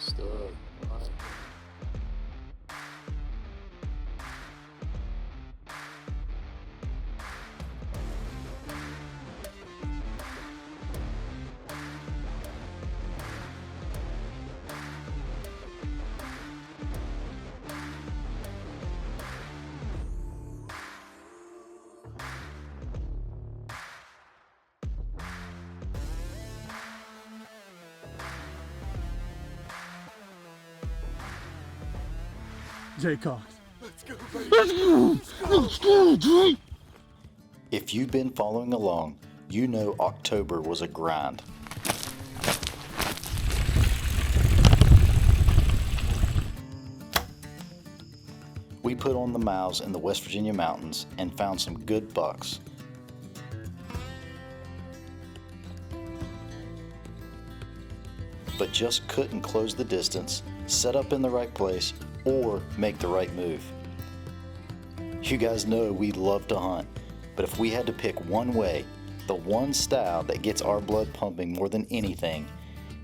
stuff. Right. Jay Cox. Let's go, Jay. If you've been following along, you know October was a grind. We put on the miles in the West Virginia mountains and found some good bucks. But just couldn't close the distance, set up in the right place, or make the right move. You guys know we love to hunt, but if we had to pick one way, the one style that gets our blood pumping more than anything,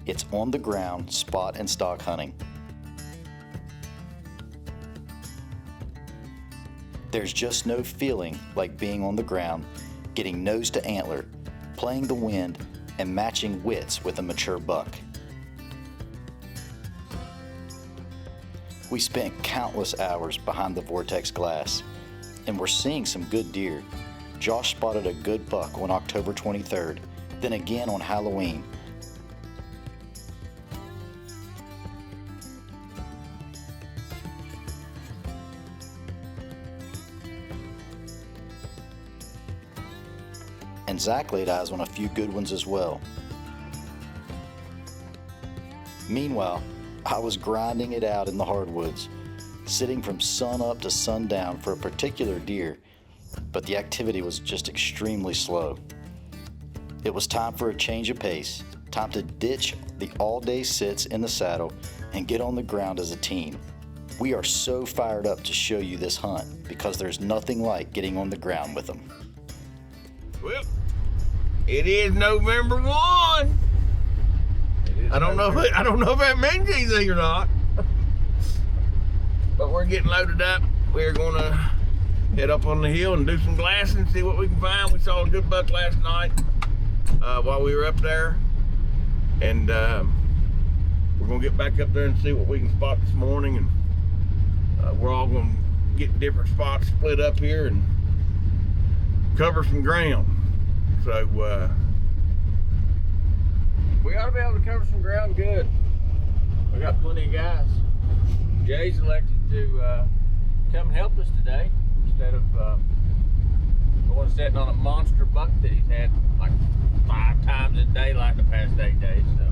it's on the ground spot and stalk hunting. There's just no feeling like being on the ground, getting nose to antler, playing the wind, and matching wits with a mature buck. We spent countless hours behind the vortex glass, and we're seeing some good deer. Josh spotted a good buck on October 23rd, then again on Halloween. And Zach laid eyes on a few good ones as well. Meanwhile, I was grinding it out in the hardwoods, sitting from sun up to sundown for a particular deer, but the activity was just extremely slow. It was time for a change of pace, time to ditch the all-day sits in the saddle and get on the ground as a team. We are so fired up to show you this hunt because there's nothing like getting on the ground with them. Well, it is November 1. I don't know if that means anything or not. But we're getting loaded up. We're gonna head up on the hill and do some glassing, see what we can find. We saw a good buck last night while we were up there. And we're gonna get back up there and see what we can spot this morning. And we're all gonna get different spots split up here and cover some ground. So we ought to be able to cover some ground good. We got plenty of guys. Jay's elected to come and help us today instead of going sitting on a monster buck that he's had like 5 times a day like the past 8 days. So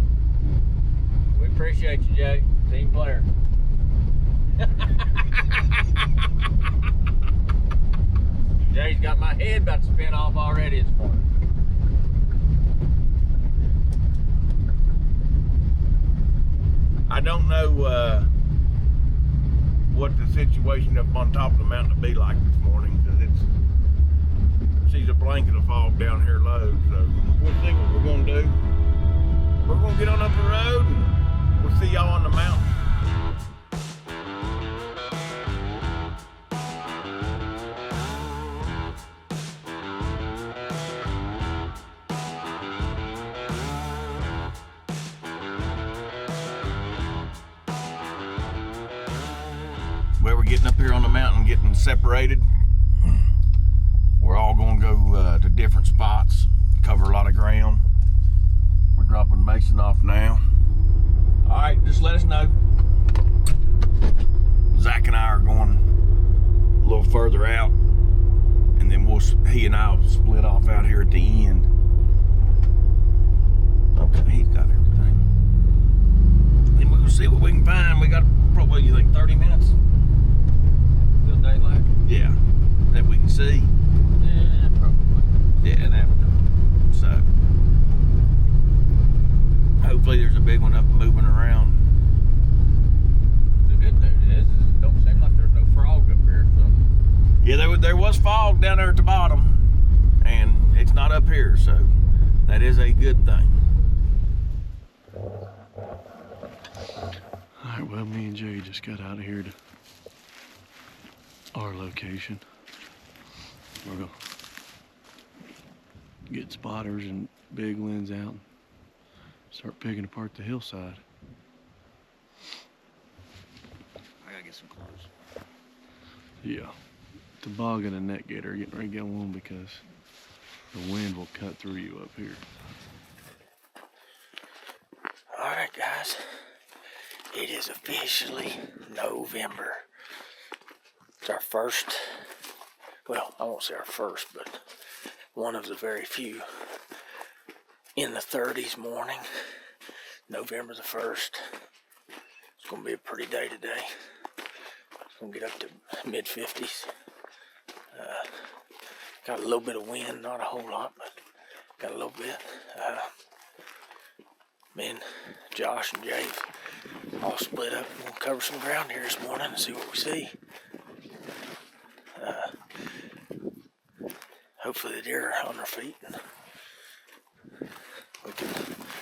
we appreciate you, Jay. Team player. Jay's got my head about to spin off already this morning. I don't know what the situation up on top of the mountain will be like this morning, because sees a blanket of fog down here low. So we'll see what we're going to do. We're going to get on up the road and we'll see y'all on the mountain. Well, we're getting up here on the mountain, getting separated. We're all going to go to different spots, cover a lot of ground. We're dropping Mason off now. All right, just let us know. Zach and I are going a little further out, and then he and I will split off out here at the end. Okay, he's got everything. Then we're gonna see what we can find. We got probably, you think, 30 minutes? Daylight? Yeah, that we can see. Yeah, probably. Yeah, that. So hopefully there's a big one up moving around. The good news is it don't seem like there's no frog up here. So yeah, there was fog down there at the bottom, and it's not up here, so that is a good thing. Well, me and Jay just got out of here to our location. We're gonna get spotters and big lens out and start picking apart the hillside. I gotta get some clothes. Yeah, toboggan and net gator are getting ready to go on because the wind will cut through you up here. Alright guys, it is officially November. It's our first, well, I won't say our first, but one of the very few in the 30s morning. November the 1st. It's going to be a pretty day today. It's going to get up to mid-50s. Got a little bit of wind, not a whole lot, but got a little bit. Me and Josh and Jay all split up. We'll cover some ground here this morning and see what we see. Hopefully the deer are on their feet and we can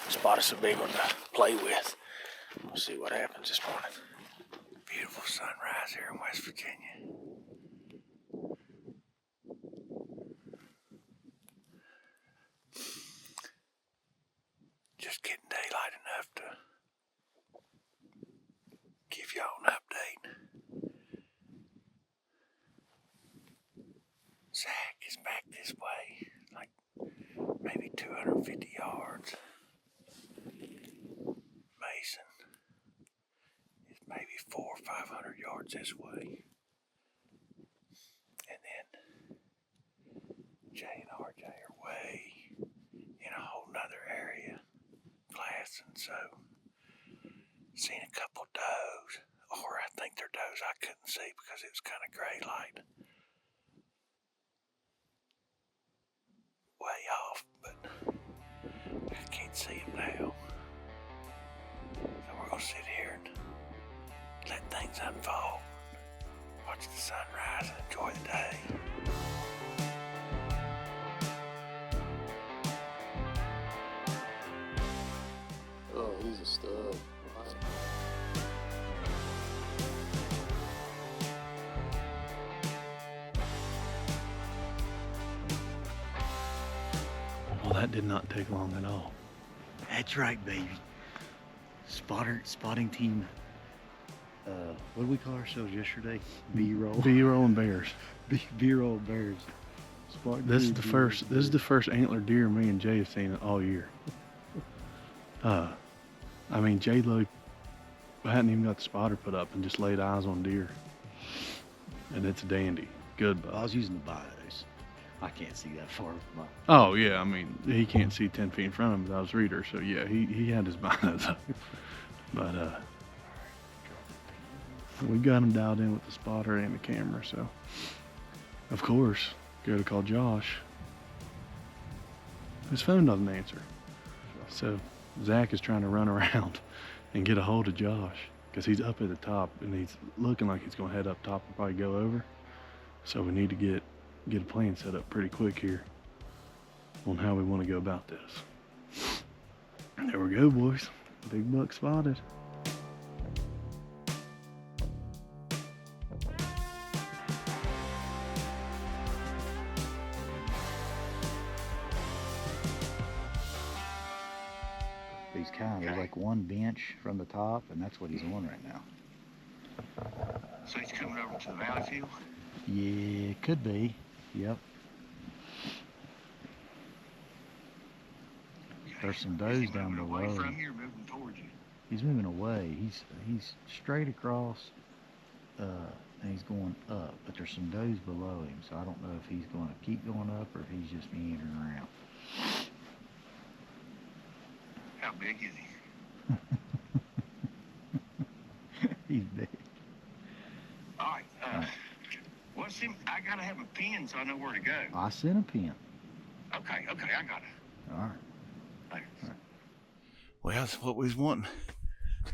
spot us a big one to play with. We'll see what happens this morning. Beautiful sunrise here in West Virginia. Just getting daylight enough to give y'all an update. Zach is back this way, like maybe 250 yards. Mason is maybe 400 or 500 yards this way. And then Jay and RJ are way in a whole nother area, glassing. So seen a couple does, or I think they're does I couldn't see because it was kind of gray light. Way off, but I can't see them now. So we're gonna sit here and let things unfold, watch the sunrise and enjoy the day. Oh, he's a stud. Well, that did not take long at all. That's right, baby. Spotting team. What did we call ourselves yesterday? B-roll. B-roll and bears. B-roll bears. This is the first antler deer me and Jay have seen all year. I mean, Jay hadn't even got the spotter put up and just laid eyes on deer. And it's a dandy. Good buck. I was using the binos. I can't see that far. Oh yeah, I mean he can't see 10 feet in front of him without his reader, so yeah, he had his binos up. But we got him dialed in with the spotter and the camera, so of course go to call Josh. His phone doesn't answer, so Zach is trying to run around and get a hold of Josh because he's up at the top and he's looking like he's gonna head up top and probably go over. So we need to get a plan set up pretty quick here on how we want to go about this. There we go, boys. Big buck spotted. He's there's like one bench from the top, and that's what he's on right now. So he's coming over to the valley field? Yeah, could be. Yep. There's some does down below. Away from you or moving towards you? He's moving away. He's straight across, and he's going up. But there's some does below him, so I don't know if he's going to keep going up or if he's just meandering around. How big is he? He's big. All right. What's him? I gotta have a pin so I know where to go. I sent a pin. Okay, I got it. All right. Thanks. Well, that's what we was wanting.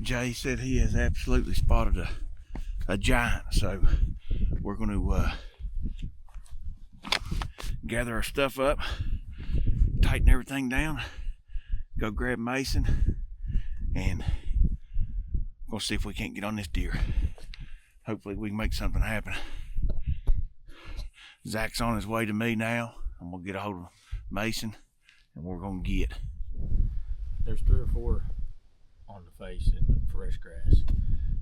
Jay said he has absolutely spotted a giant, so we're going to gather our stuff up, tighten everything down, go grab Mason, and Gonna see if we can't get on this deer. Hopefully we can make something happen. Zach's on his way to me now. I'm gonna get a hold of Mason and we're gonna get. There's 3 or 4 on the face in the fresh grass,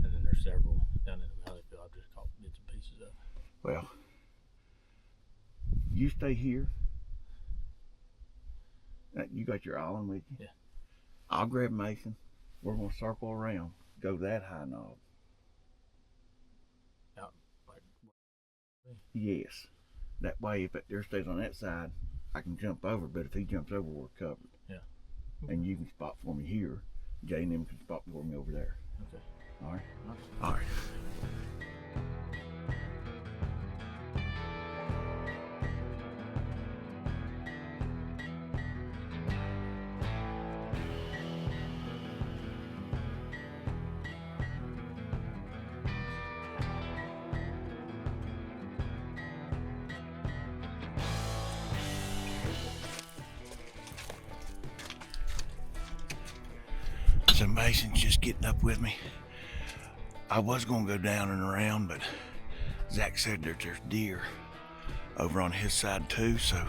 and then there's several down in the valley field. I've just caught bits and pieces of. Well, you stay here. You got your island with you? Yeah. I'll grab Mason. We're gonna circle around, go that high knob. Out like. Yes. That way, if that deer stays on that side, I can jump over. But if he jumps over, we're covered. Yeah. And you can spot for me here. Jay and them can spot for me over there. Okay. All right. All right. So Mason's just getting up with me. I was gonna go down and around, but Zach said that there's deer over on his side too, so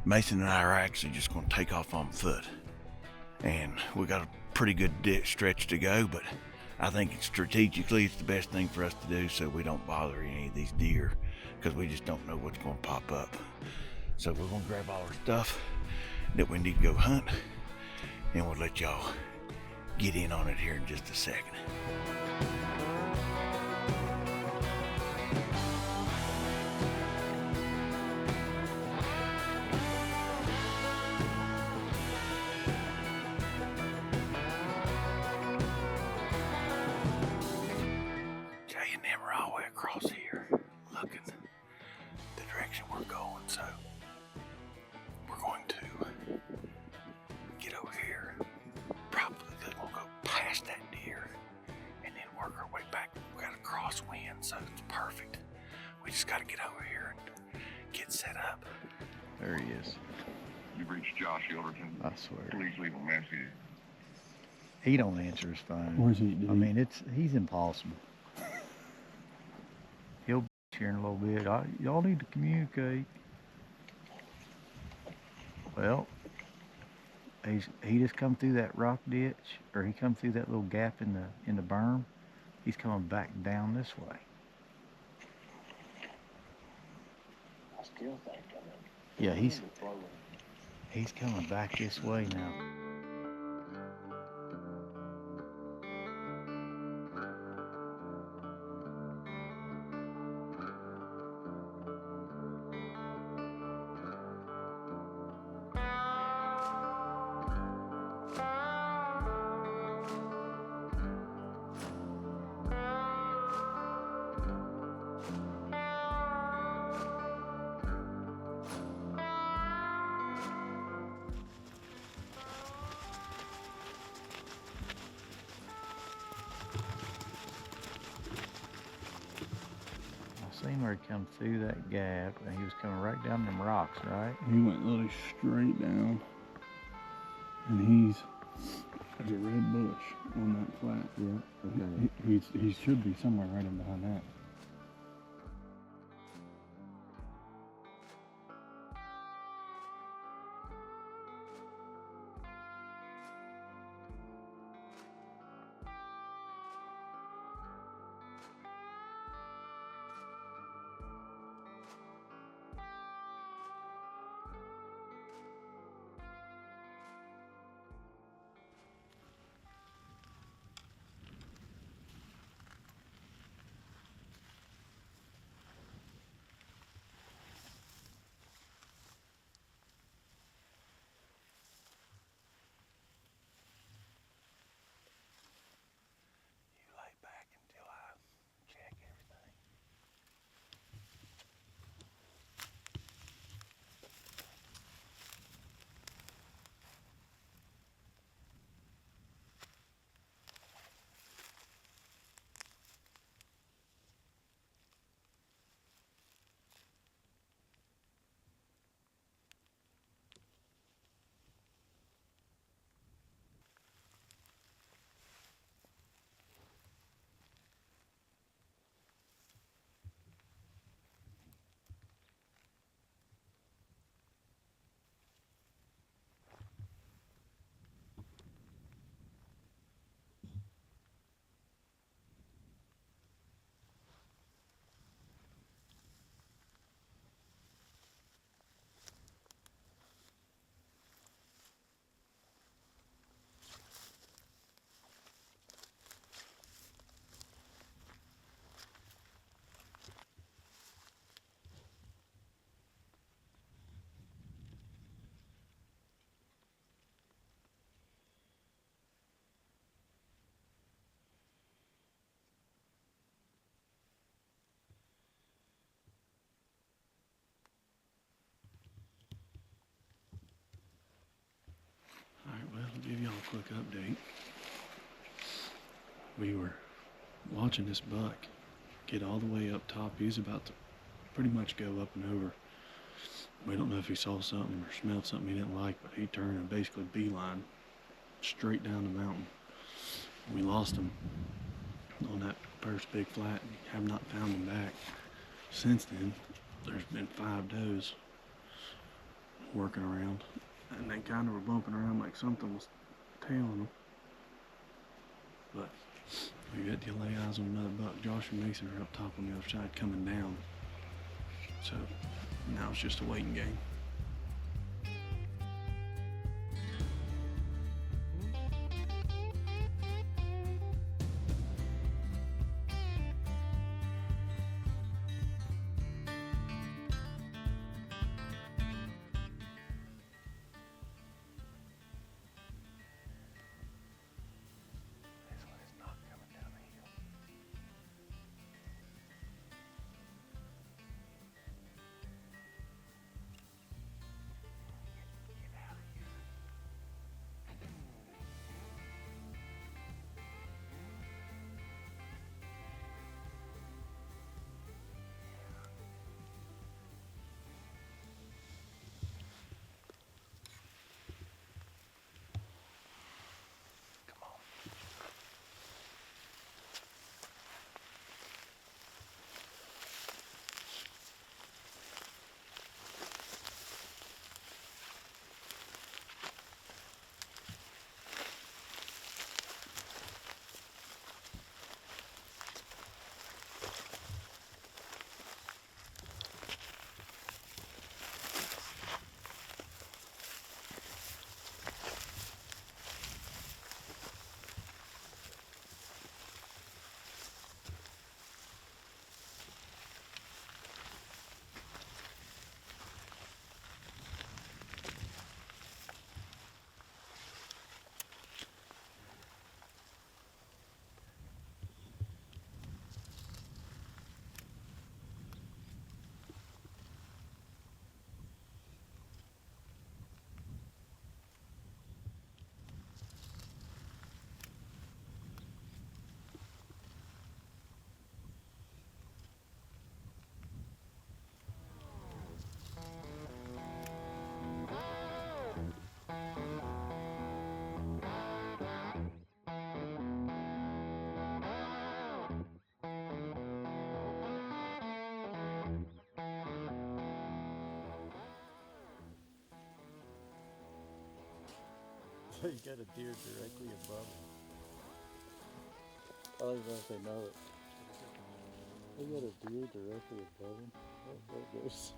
Mason and I are actually just gonna take off on foot. And we got a pretty good stretch to go, but I think strategically it's the best thing for us to do so we don't bother any of these deer, because we just don't know what's gonna pop up. So we're gonna grab all our stuff that we need to go hunt, and we'll let y'all get in on it here in just a second. Jay and them are all the way across here, looking the direction we're going, so we're going to get over here. Probably we'll go past that deer and then work our way back. We got a crosswind, so it's perfect. We just got to get over here and get set up. There he is. You've reached Josh Yelverton. I swear. Please leave a message. He don't answer his phone. Where's he? I mean, he's impossible. He'll be here in a little bit. Y'all need to communicate. Well, he just come through that rock ditch, or he come through that little gap in the berm. He's coming back down this way. I still think Yeah, he's coming back this way now. I seen where he come through that gap, and he was coming right down them rocks, right? He went literally straight down, and there's a red bush on that flat. Yeah. Okay. He should be somewhere right in behind that. quick update. We were watching this buck get all the way up top. He was about to pretty much go up and over. We don't know if he saw something or smelled something he didn't like, but he turned and basically beeline straight down the mountain. We lost him on that first big flat and have not found him back. Since then, there's been 5 does working around, and they kind of were bumping around like something was tailing them. But we got to lay eyes on another buck. Josh and Mason are up top on the other side coming down. So now it's just a waiting game. So you got a deer directly above him. I don't even know if they know it. They got a deer directly above him. Oh, there it goes.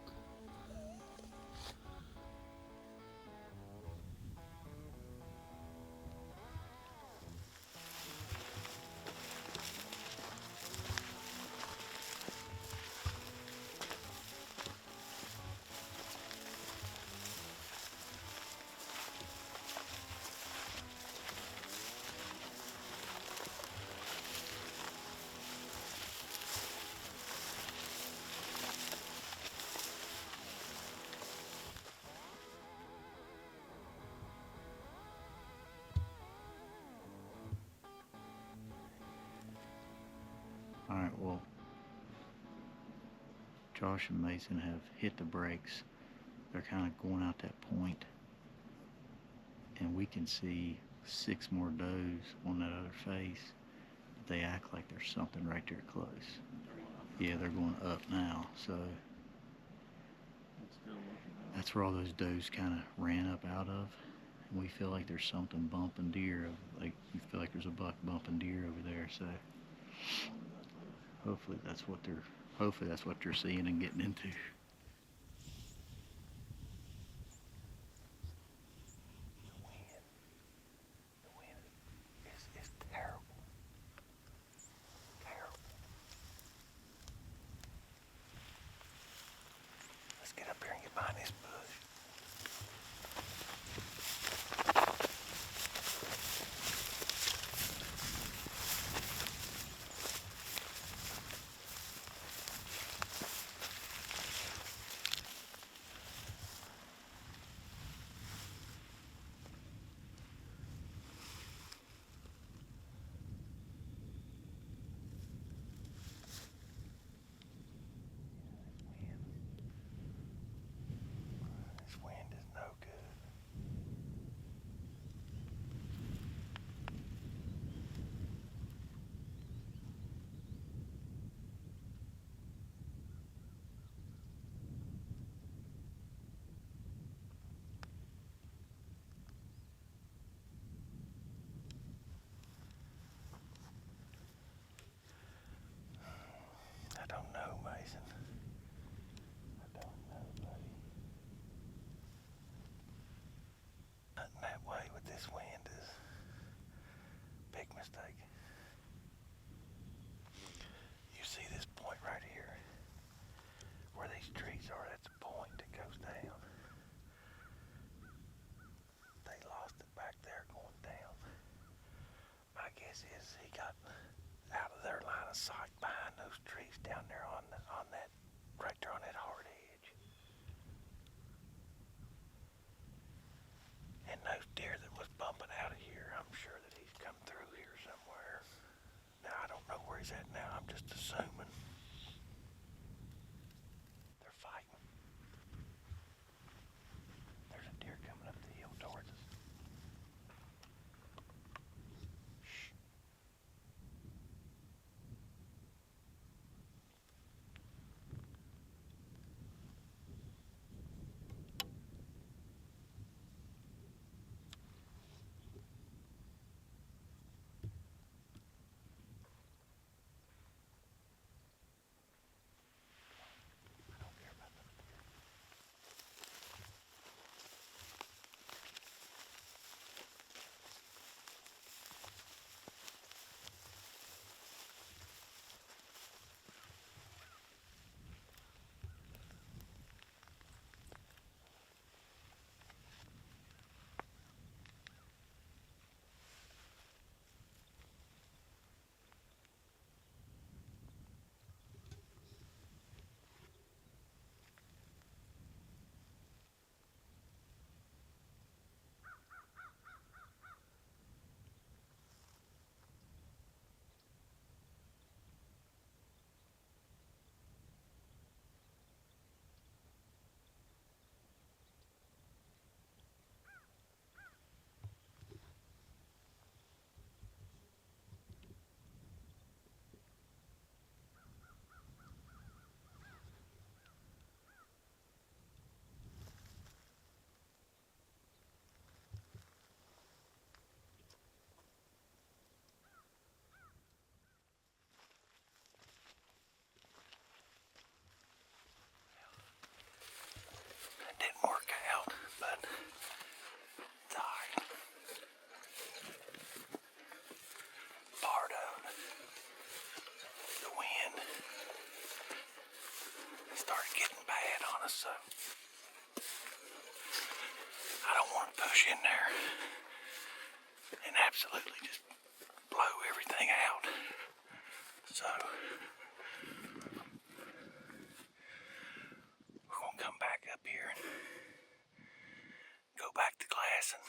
Alright, well, Josh and Mason have hit the brakes. They're kind of going out that point, and we can see 6 more does on that other face. They act like there's something right there close. Yeah, they're going up now, so that's where all those does kind of ran up out of. And we feel like there's something bumping deer, like you feel like there's a buck bumping deer over there, so hopefully that's what they're seeing and getting into. Get up here and get behind this bush. is that now? I'm just assuming. They're fighting. There's a deer coming up the hill towards us. Shh. I don't care about those deer. It didn't work out, but it's alright. Part of the wind started getting bad on us, so I don't want to push in there and absolutely just blow everything out. So we're gonna come back up here and go back to glassing.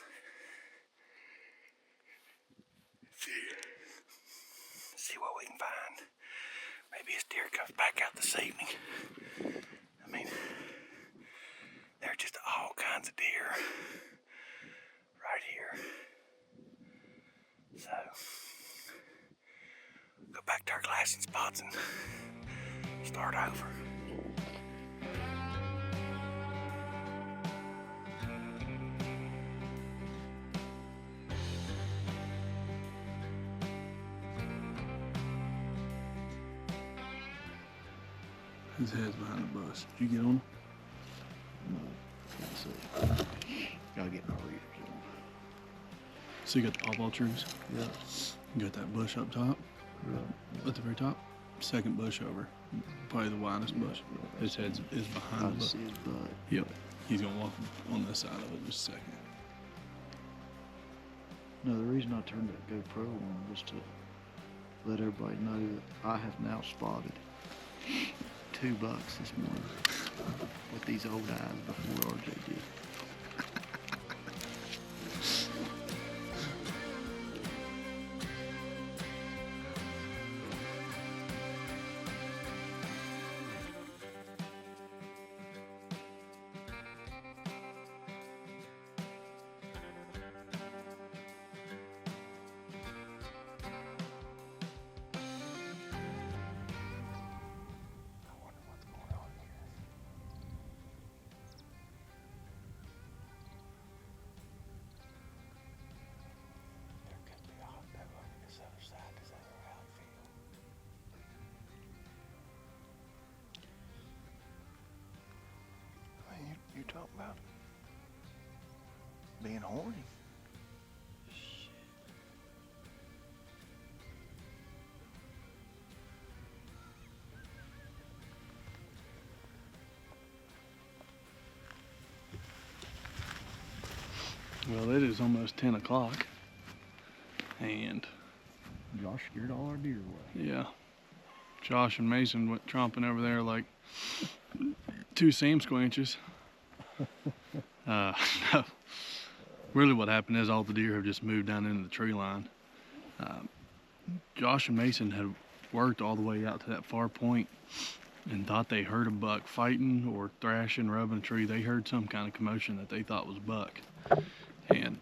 See what we can find. Maybe this deer comes back out this evening. I mean, there are just all kinds of deer right here. So, go back to our glassing spots and start over. His head's behind the bush. Did you get on him? No, let's see. Gotta get my readers on. So you got the pawpaw trees? Yeah. You got that bush up top? Yeah. At the very top? Second bush over. Probably the widest bush. His head is I behind the can bush. see his butt. Yep. He's gonna walk on this side of it in just a second. No, the reason I turned that GoPro on was to let everybody know that I have now spotted 2 bucks this morning with these old eyes before RJ did. I wonder what's going on here. There could be a hot dog on this other side, this other rally field. I mean, you talking about being horny. Well, it is almost 10 o'clock. And Josh scared all our deer away. yeah, Josh and Mason went tromping over there like 2 Sam squanches. No. Really what happened is all the deer have just moved down into the tree line. Josh and Mason had worked all the way out to that far point and thought they heard a buck fighting or thrashing, rubbing a tree. They heard some kind of commotion that they thought was a buck, and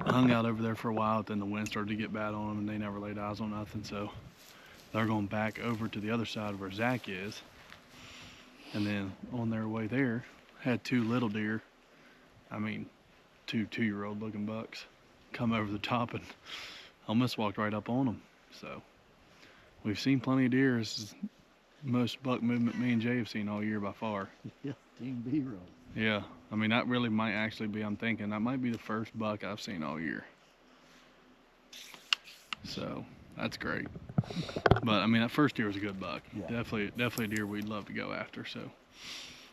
hung out over there for a while. Then the wind started to get bad on them, and they never laid eyes on nothing. So they're going back over to the other side where Zach is, and then on their way there had two little deer, I mean two 2-year-old looking bucks, come over the top and almost walked right up on them. So we've seen plenty of deer. This is the most buck movement me and Jay have seen all year by far. Yeah, Team B-roll. Yeah, I mean, that really might actually be, I'm thinking, that might be the first buck I've seen all year. So, that's great. But, I mean, that first deer was a good buck. Yeah. Definitely a deer we'd love to go after. So,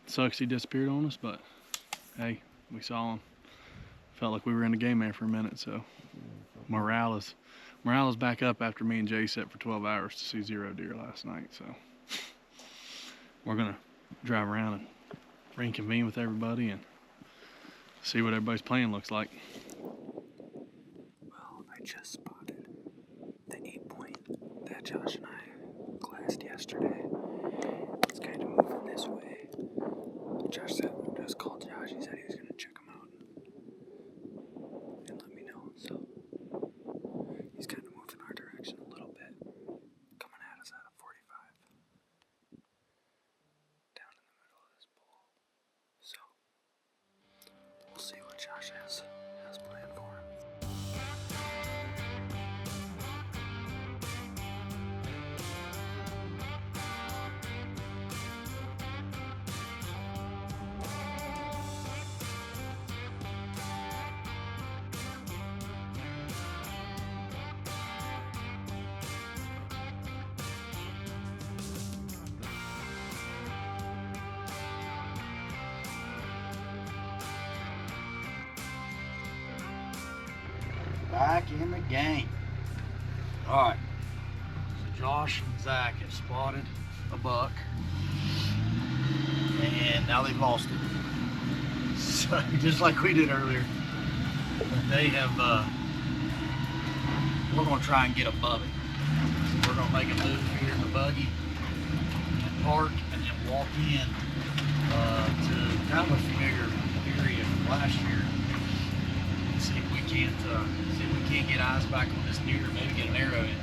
sucks he disappeared on us, but, hey, we saw him. Felt like we were in the game there for a minute, so morale is back up after me and Jay sat for 12 hours to see 0 deer last night. So, we're going to drive around and reconvene with everybody and see what everybody's plan looks like. Well, I just spotted the 8-point that Josh and I classed yesterday. It's kind of moving this way. Josh said, just called Josh. He said he was going to check him out and let me know. So he's kind of moving our direction a little bit, coming at us at a 45 down in the middle of this bowl. So we'll see what Josh has planned for him. Back in the game. All right. So Josh and Zach have spotted a buck, and now they've lost it. So just like we did earlier, they have. We're gonna try and get above it. So we're gonna make a move here in the buggy and park, and then walk in to kind of a familiar area from last year. See if we can't get eyes back on this deer, maybe get an arrow in.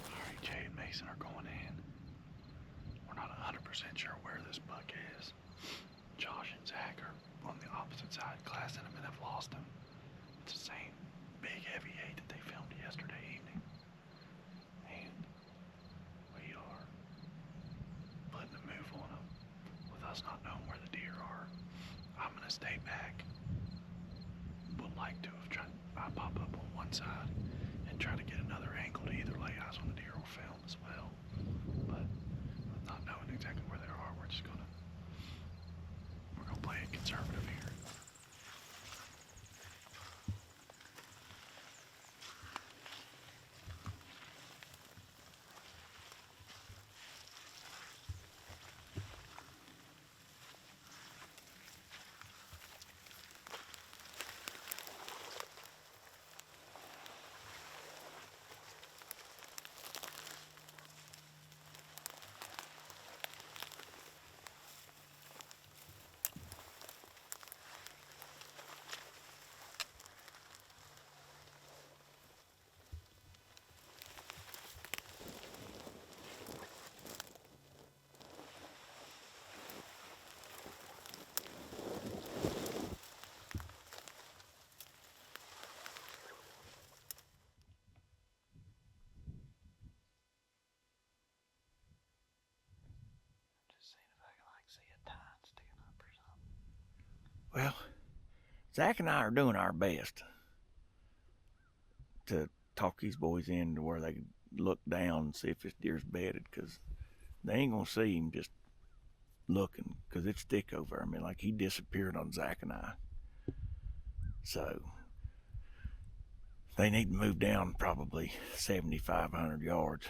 Alright, Jay and Mason are going in. We're not 100% sure where this buck is. Josh and Zach are on the opposite side, glassing him, and have lost him. It's the same big heavy 8 that they filmed yesterday evening. And we are putting a move on them with us not knowing where the deer are. I'm gonna stay back. Would like to have tried, I pop up on one side and try to get another angle to either lay eyes on the deer or film as well. But with not knowing exactly where they are, we're gonna play it conservative here. Well, Zach and I are doing our best to talk these boys in to where they can look down and see if this deer's bedded, because they ain't gonna see him just looking, because it's thick over there. I mean, like, he disappeared on Zach and I. So they need to move down probably 7,500 yards.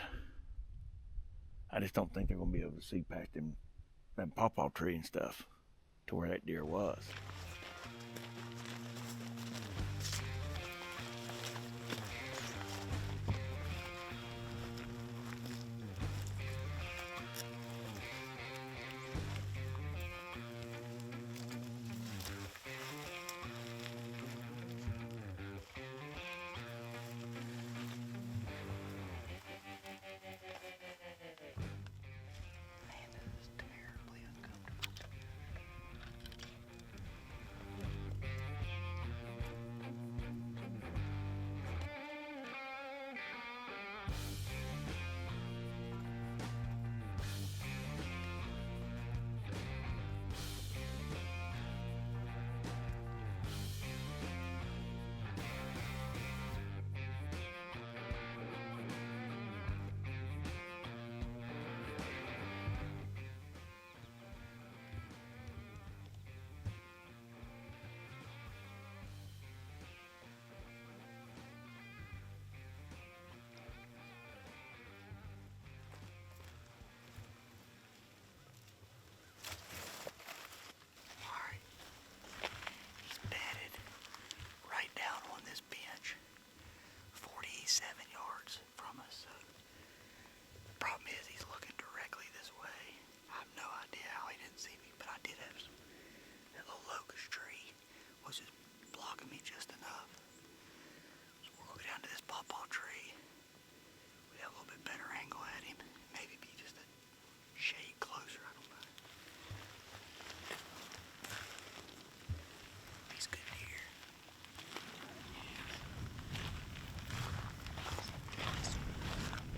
I just don't think they're gonna be able to see past them that pawpaw tree and stuff to where that deer was. Man, this is terribly uncomfortable. Alright. He's bedded right down on this bench, 47 yards from us. So the problem is he's looking directly this way. I have no idea how he didn't see me, but I did have some. That little locust tree was just blocking me just enough. So we'll go down to this pawpaw tree. We have a little bit better angle at him. Maybe be just a shade closer. I don't know. He's good deer.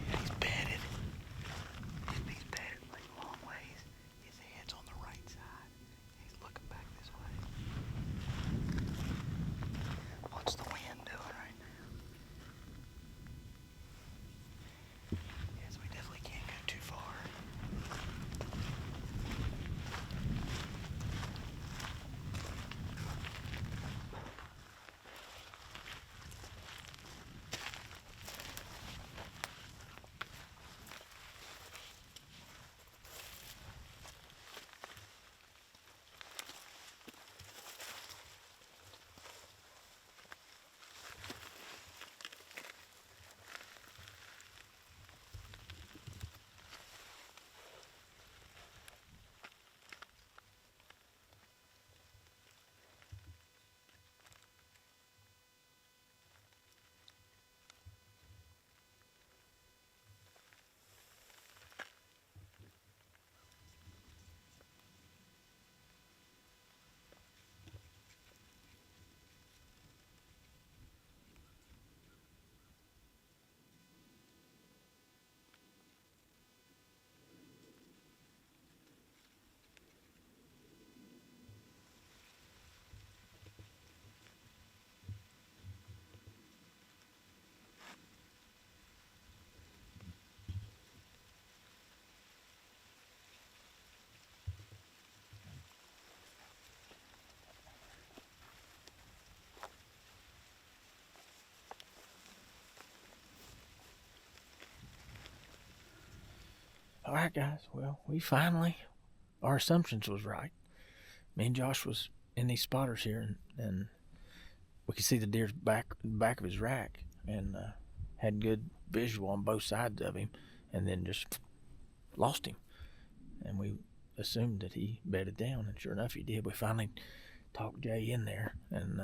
Yeah, he's bedded. He's bedded like a long ways. His head's on the right side. He's looking back this way. What's the wind doing right now? Yes, we definitely can't go too far. All right, guys. Well, we finally, our assumptions was right. Me and Josh was in these spotters here, and we could see the deer's back of his rack, and had good visual on both sides of him, and then just lost him. And we assumed that he bedded down, and sure enough, he did. We finally talked Jay in there, and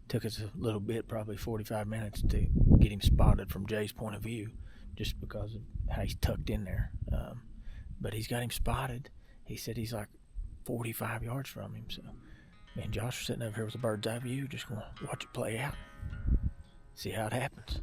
took us a little bit, probably 45 minutes, to get him spotted from Jay's point of view, just because of how he's tucked in there. But he's got him spotted. He said he's like 45 yards from him. So me and Josh are sitting over here with a bird's eye view, just going to watch it play out, see how it happens.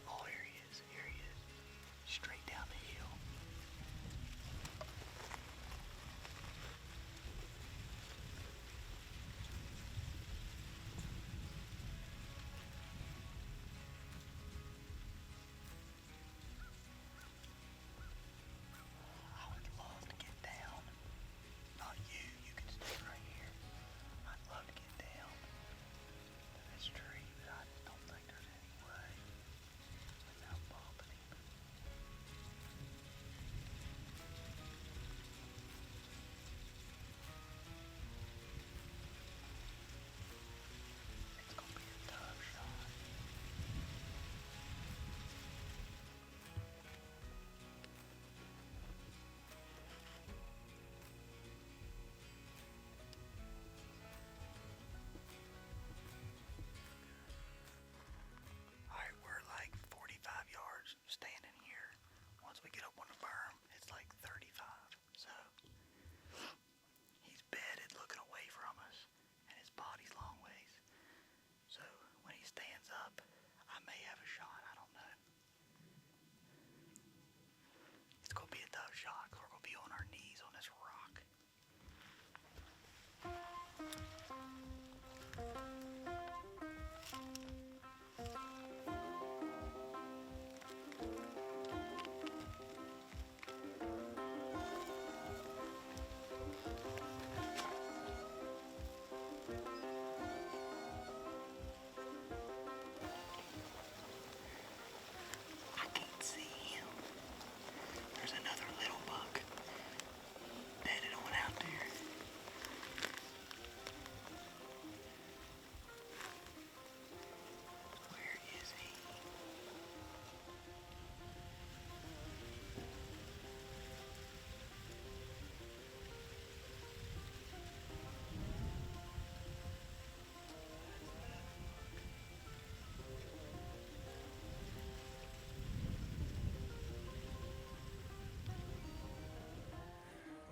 Oh, here he is. Here he is. Straight down the hill.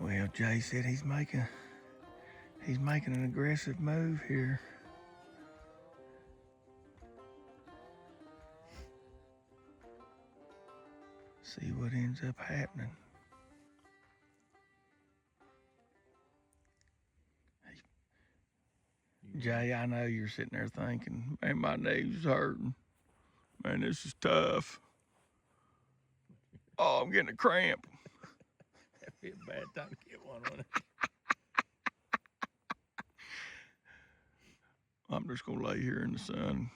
Well, Jay said he's making an aggressive move here. See what ends up happening. Jay, I know you're sitting there thinking, man, my knees hurting. Man, this is tough. Oh, I'm getting a cramp. That'd be a bad time to get one, wouldn't it? I'm just gonna lay here in the sun.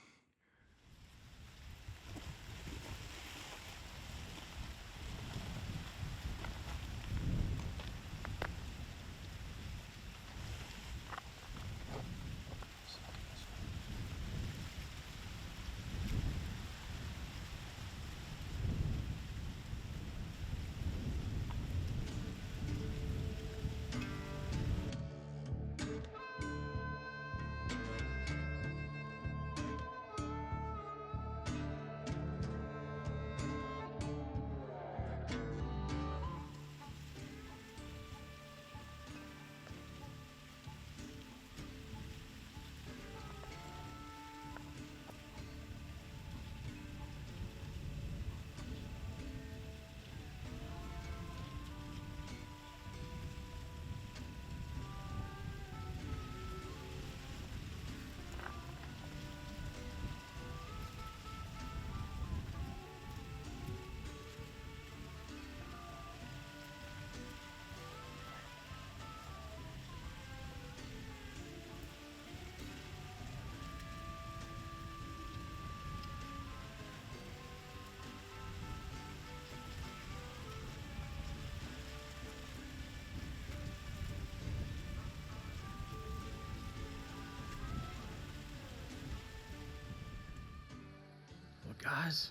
Well, guys,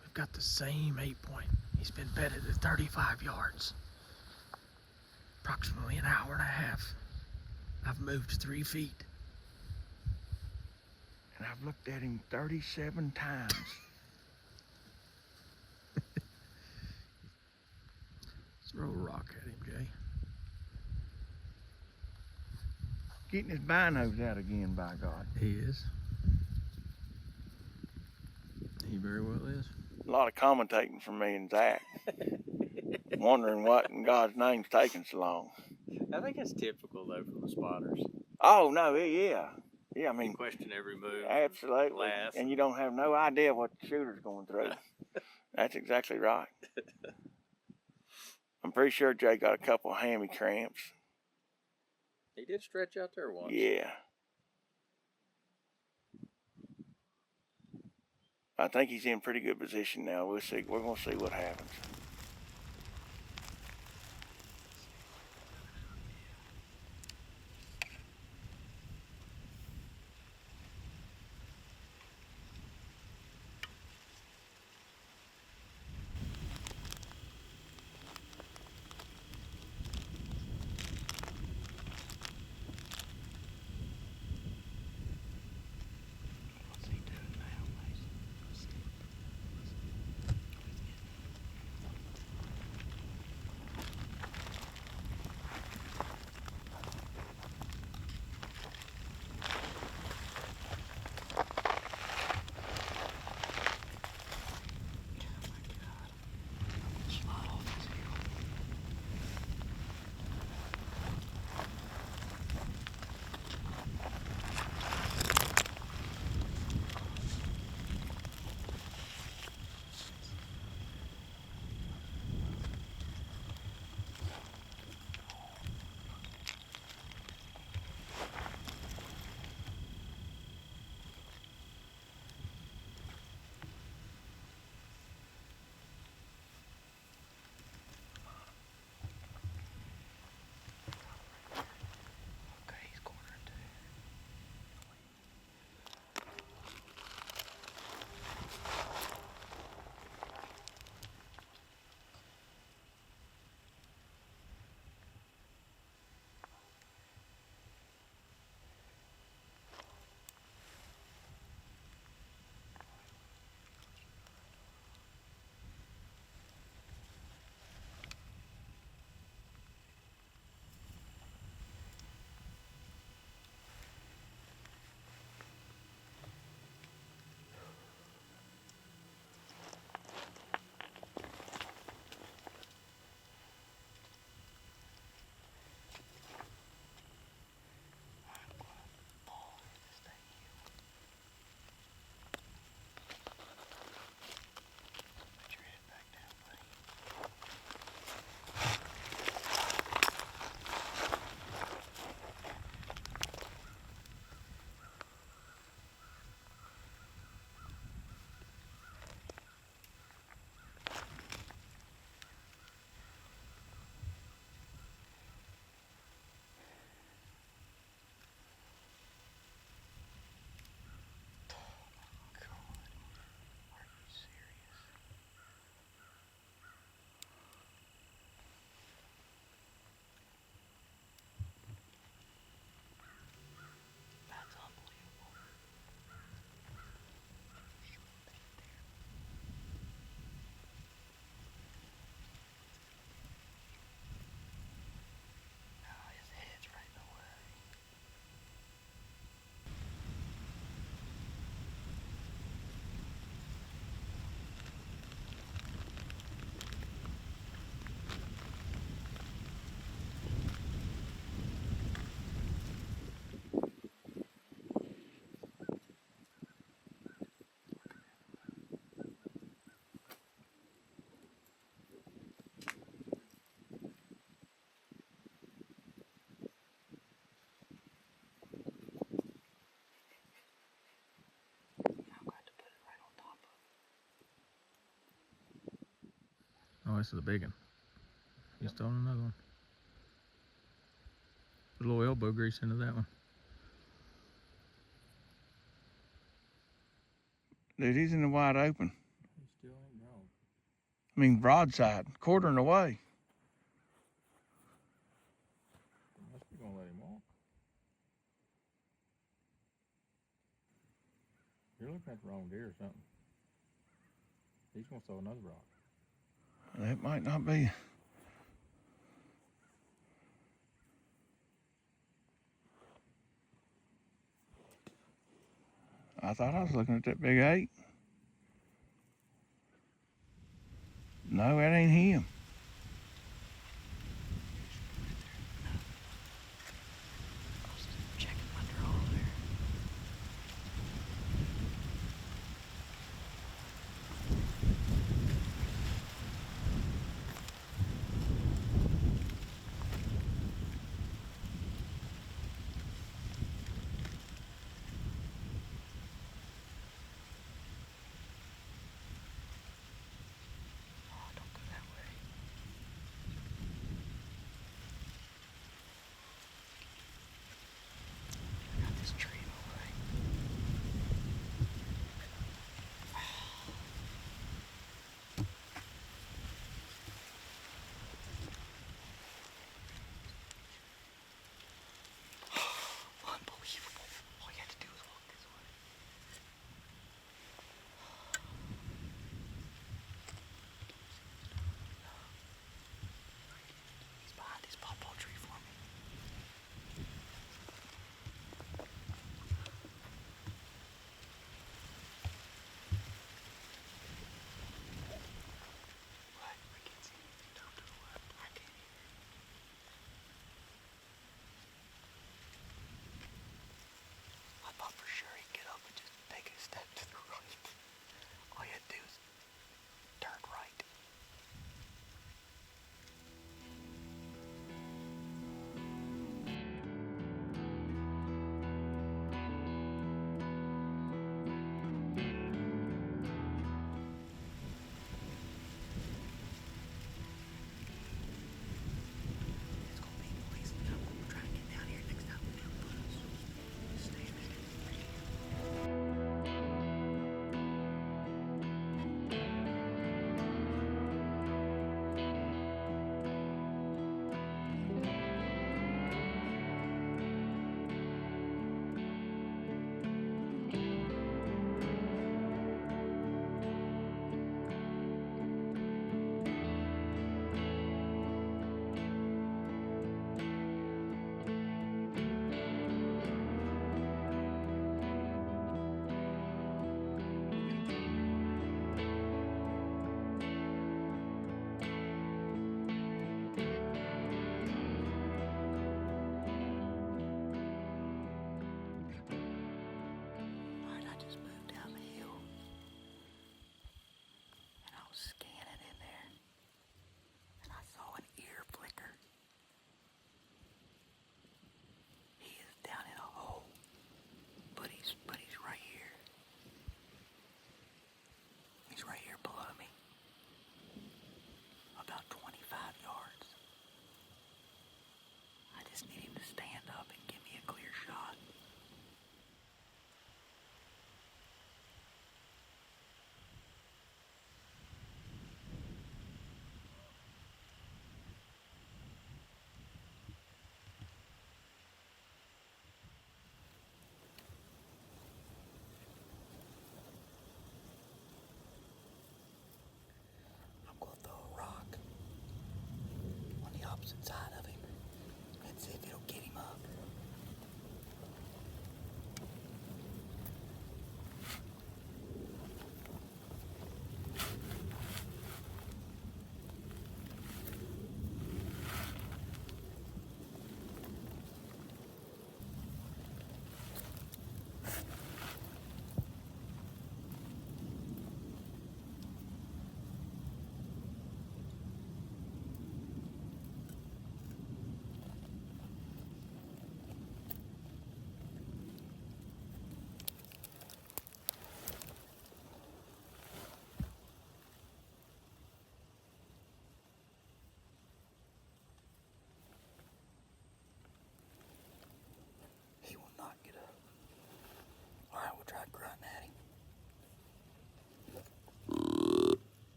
we've got the same 8-point. He's been bedded at 35 yards. Approximately an hour and a half. I've moved 3 feet. And I've looked at him 37 times. Throw a rock at him, Jay. Getting his binos out again, by God. He is. He very well is. A lot of commentating from me and Zach. Wondering what in God's name's taking so long. I think that's typical, though, from the spotters. Oh, no, yeah. Yeah, I mean, Question every move. absolutely. Laugh. And you don't have no idea what the shooter's going through. That's exactly right. I'm pretty sure Jay got a couple of hammy cramps. He did stretch out there once. Yeah. I think he's in pretty good position now. We'll see. We're going to see what happens. this is a big one. He's throwing another one. Put a little elbow grease into that one. Dude, he's in the wide open. He still ain't broad. I mean, broadside, quartering away. Must be gonna let him walk. You're looking at the wrong deer or something. He's gonna throw another rock. That might not be. I thought I was looking at that big 8. No, that ain't him. Checking my draw there. Oh, don't go that way.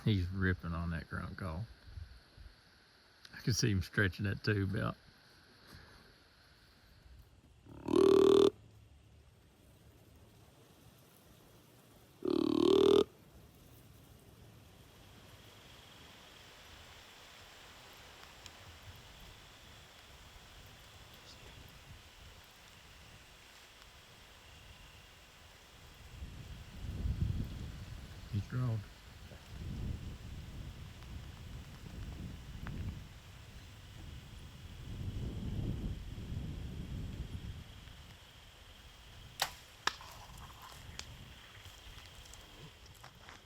He's ripping on that grunt call. I can see him stretching that tube out. He's drawn.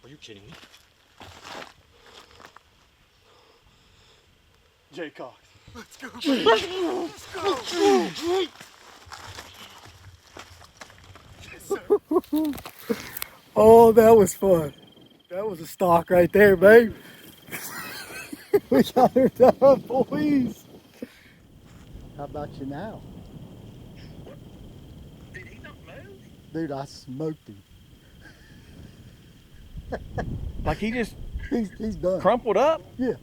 Are you kidding me? Jay Cox. Let's go. Oh, that was fun. That was a stalk right there, babe. We got her done, boys. How about you now? Did he not move? Dude, I smoked him. Like he just He's done. crumpled up? Yeah.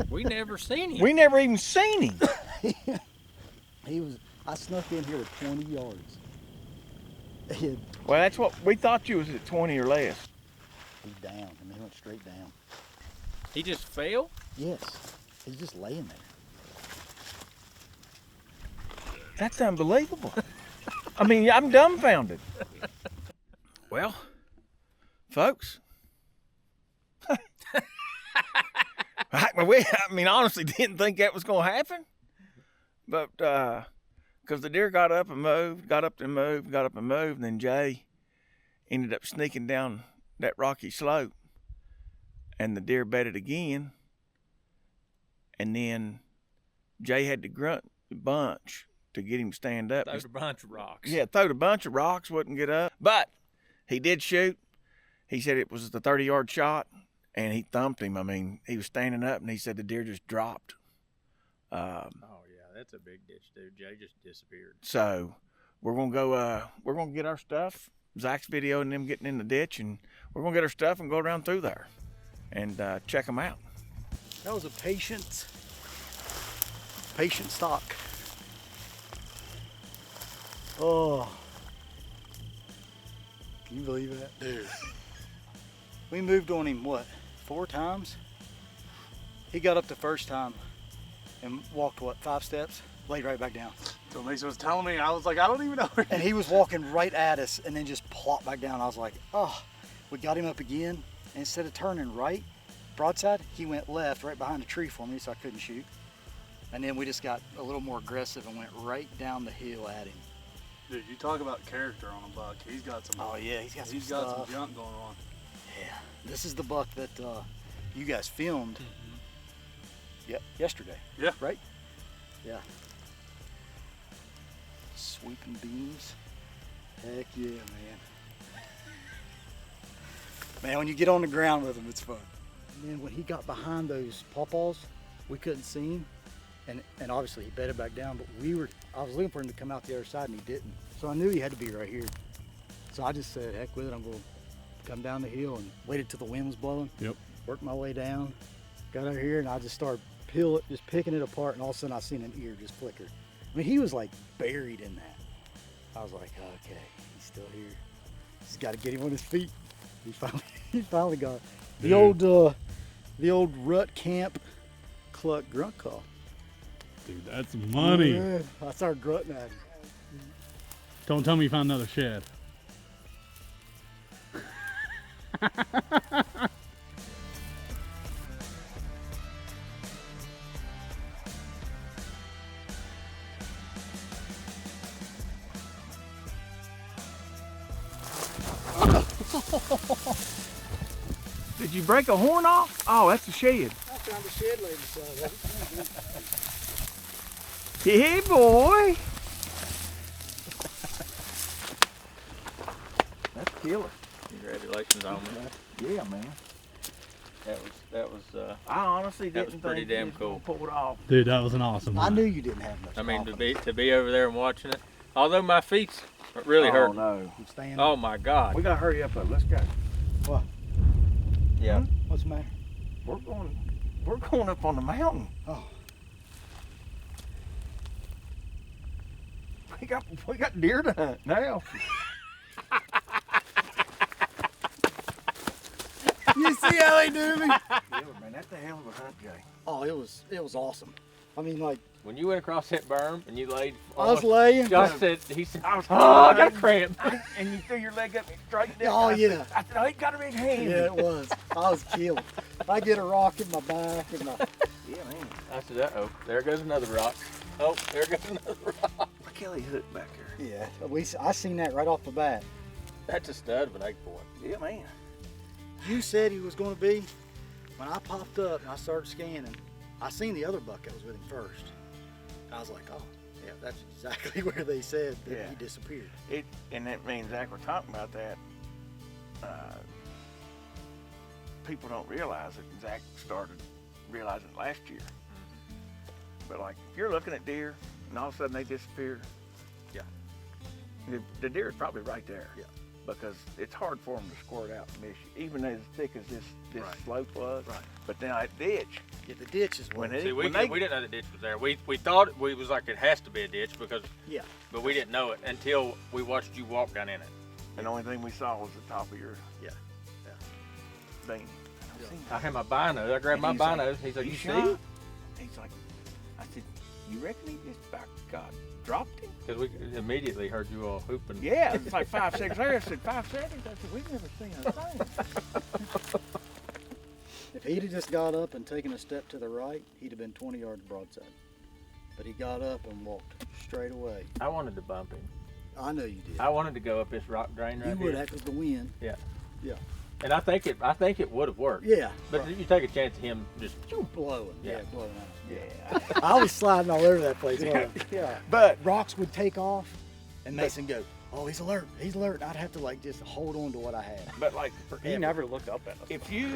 We never seen him. We never even seen him. I snuck in here with 20 yards. And Well, that's what we thought you was at 20 or less. he's down. I mean, he went straight down. He just fell? Yes. He's just laying there. That's unbelievable. I mean, I'm dumbfounded. Well, folks, I mean, honestly, didn't think that was going to happen. But because the deer got up and moved, got up and moved, and then Jay ended up sneaking down that rocky slope, and the deer bedded again, and then Jay had to grunt a bunch to get him to stand up. Throw a bunch of rocks. Yeah, throwed a bunch of rocks, wouldn't get up. But he did shoot. He said it was the 30-yard shot, and he thumped him. I mean, he was standing up, and he said the deer just dropped. Oh, yeah, that's a big ditch, dude. Jay just disappeared. So we're going to go, we're going to get our stuff. Zach's videoing them getting in the ditch, and we're going to get our stuff and go around through there and check them out. That was a patient stalk. Oh. Can you believe that? Dude. We moved on him, what, 4 times? He got up the first time and walked, what, 5 steps? Laid right back down. So Mason was telling me, I was like, I don't even know where And he was walking right at us and then just plopped back down. I was like, oh. We got him up again, and instead of turning right, broadside, he went left right behind a tree for me so I couldn't shoot. And then we just got a little more aggressive and went right down the hill at him. Dude, you talk about character on a buck. He's got some. Oh yeah, he's got some some junk going on. Yeah, this is the buck that you guys filmed. Yep, yesterday. Yeah. Right. Yeah. Sweeping beams. Heck yeah, man. Man, when you get on the ground with him, it's fun. And then when he got behind those pawpaws, we couldn't see him. And obviously he bedded back down, but I was looking for him to come out the other side and he didn't. So I knew he had to be right here. So I just said, heck with it, I'm gonna come down the hill and waited till the wind was blowing. Yep. Worked my way down, got out here and I just started just picking it apart, and all of a sudden I seen an ear just flicker. I mean, he was like buried in that. I was like, okay, he's still here. Just gotta get him on his feet. He finally got the old rut camp cluck grunt call. Dude, that's money. Yeah, I started grunting at him. Don't tell me you found another shed. Did you break a horn off? Oh, that's a shed. I found a shed later, so Hey, boy. That's killer. Congratulations on that. Yeah, man. That was I honestly That was didn't pretty think damn he was gonna cool. pull it off. Dude, that was an awesome I one. knew you didn't have much. I mean, to confidence. be over there and watching it, although my feet really hurt. Oh no. I'm staying. Oh my God. We gotta hurry up. Let's go. What? Yeah. What's the matter? We're going up on the mountain. Oh. We got deer to hunt now. You see how they do me? Yeah, man, that's a hell of a hunt, Jay. Oh, it was awesome. I mean, like, When you went across that berm and you laid, I was laying. Josh said, he said, I was "Oh, I got a cramp." And you threw your leg up and straightened it. Oh, yeah. I said, oh, he got a big hand. Yeah, it was. I was killed. I get a rock in my back and my. Yeah, man. I said, "Uh-oh, there goes another rock. Oh, there goes another rock." Kelly hook back there. Yeah, I seen that right off the bat. That's a stud of an 8-point. Yeah, man. You said he was going to be. When I popped up and I started scanning, I seen the other buck that was with him first. I was like, oh, yeah, that's exactly where they said that he disappeared. And that means Zach, we're talking about that. People don't realize it. And Zach started realizing it last year. But like, if you're looking at deer and all of a sudden they disappear, the deer is probably right there. Yeah. Because it's hard for them to squirt out and miss you, even as thick as this slope was. Right. But now that ditch, Yeah, the ditch is when what. See, we they didn't know the ditch was there. We thought we was like, it has to be a ditch because, Yeah. but we didn't know it until we watched you walk down in it. and the only thing we saw was the top of your thing. I had my bino. I grabbed my And he's like, binos. He's like, you shot?" see? He's like, I said, you reckon he just back God dropped him? Because we immediately heard you all hooping. Yeah, it's like 5 seconds later. I said, 5 seconds? I said, we've never seen a thing. If he'd have just got up and taken a step to the right, he'd have been 20 yards broadside. But he got up and walked straight away. I wanted to bump him. I know you did. I wanted to go up this rock drain right You here. would have, 'cause the wind. Yeah. Yeah. And I think it would have worked. Yeah. But you take a chance of him just. Blowing. Yeah. Blowing out. Yeah. I was sliding all over that place. Yeah. But Rocks would take off, and Mason go, "Oh, he's alert! He's alert!" I'd have to like just hold on to what I had. like He never looked up at us. if you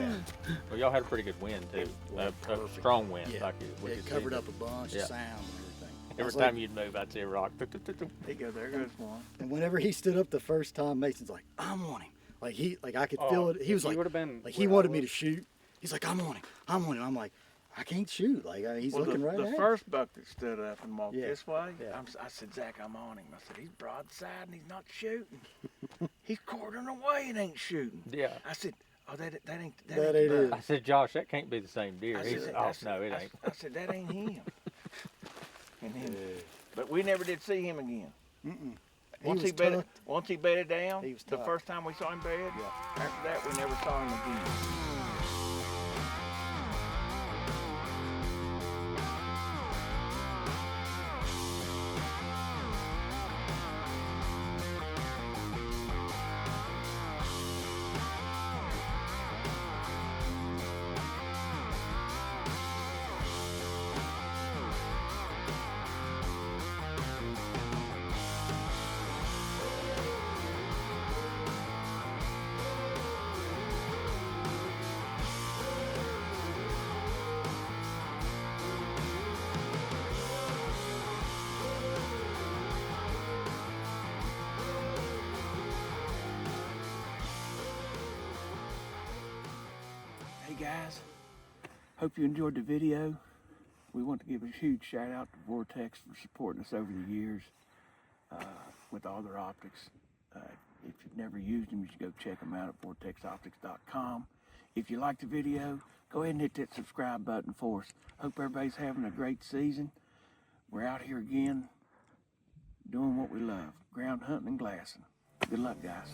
Well, y'all had a pretty good wind too. A strong wind. Yeah. Like we It could covered see. up a bunch Yeah. of sound and everything. I Every was time like- you'd move, I'd see a rock. there goes one. And whenever he stood up the first time, Mason's like, "I'm on him." Like I could feel it. He was like, would have been he wanted me to shoot. He's like, "I'm on him. I'm on him." I'm like, I can't shoot. Like he's looking right the at me. first buck that stood up and walked Yeah. this way, Yeah. I said, Zach, I'm on him. I said, he's broadside and he's not shooting. He's quartering away and ain't shooting. Yeah. I said, oh, that ain't That ain't the it. buck. I said, Josh, that can't be the same deer. I He's said, off. No, it ain't. I said, that ain't him. And then, but we never did see him again. Mm-mm. Once was he bedded, tucked. once he bedded down, He was the tucked. first time we saw him bed, after that we never saw him again. Hey guys, hope you enjoyed the video. We want to give a huge shout out to Vortex for supporting us over the years with all their optics. If you've never used them, you should go check them out at vortexoptics.com. If you liked the video, go ahead and hit that subscribe button for us. Hope everybody's having a great season. We're out here again doing what we love, ground hunting and glassing. Good luck, guys.